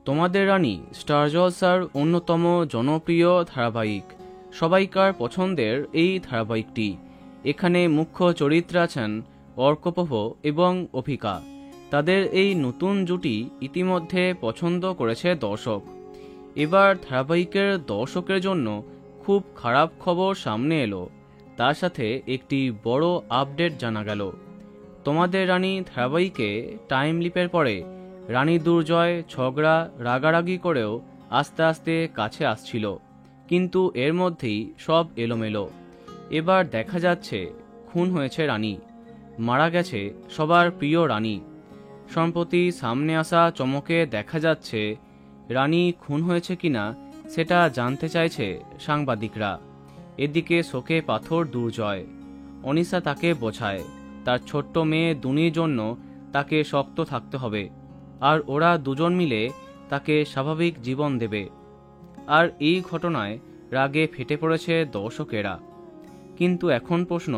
তোমাদের রানী স্টার জলসার অন্যতম জনপ্রিয় ধারাবাহিক, সবাইকার পছন্দের এই ধারাবাহিকটি। এখানে মুখ্য চরিত্রে আছেন অর্কপ্রভ এবং অভিকা। তাদের এই নতুন জুটি ইতিমধ্যে পছন্দ করেছে দর্শক। এবার ধারাবাহিকের দর্শকের জন্য খুব খারাপ খবর সামনে এলো। তার সাথে একটি বড় আপডেট জানা গেল। তোমাদের রানী ধারাবাহিকে টাইম লিপের পরে রানী দুর্জয় ঝগড়া রাগারাগি করেও আস্তে আস্তে কাছে আসছিল, কিন্তু এর মধ্যেই সব এলোমেলো। এবার দেখা যাচ্ছে খুন হয়েছে রানী, মারা গেছে সবার প্রিয় রানী। সম্প্রতি সামনে আসা চমকে দেখা যাচ্ছে রানী খুন হয়েছে কিনা সেটা জানতে চাইছে সাংবাদিকরা। এদিকে শোকে পাথর দুর্জয়। অনিশা তাকে বোঝায় তার ছোট্ট মেয়ে দুনির জন্য তাকে শক্ত থাকতে হবে, আর ওরা দুজন মিলে তাকে স্বাভাবিক জীবন দেবে। আর এই ঘটনায় রাগে ফেটে পড়েছে দর্শকেরা। কিন্তু এখন প্রশ্ন,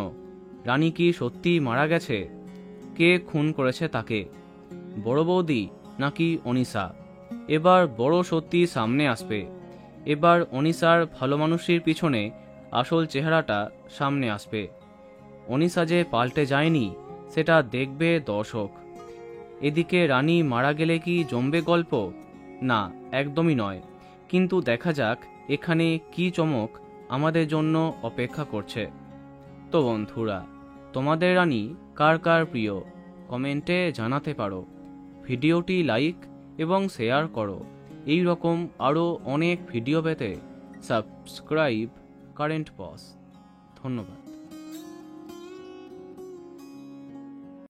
রানী কি সত্যি মারা গেছে? কে খুন করেছে তাকে, বড় বৌদি নাকি অনিশা? এবার বড় সত্যি সামনে আসবে। এবার অনিশার ভালো মানুষের পিছনে আসল চেহারাটা সামনে আসবে। অনিশা যে পাল্টে যায়নি সেটা দেখবে দর্শক। এদিকে রানী মারা গেলে কি জমবে গল্প? না, একদমই নয়। কিন্তু দেখা যাক এখানে কি চমক আমাদের জন্য অপেক্ষা করছে। তো বন্ধুরা, তোমাদের রানী কার কার প্রিয় কমেন্টে জানাতে পারো। ভিডিওটি লাইক এবং শেয়ার করো। এই রকম আরও অনেক ভিডিও পেতে সাবস্ক্রাইব কারেন্ট পজ। ধন্যবাদ।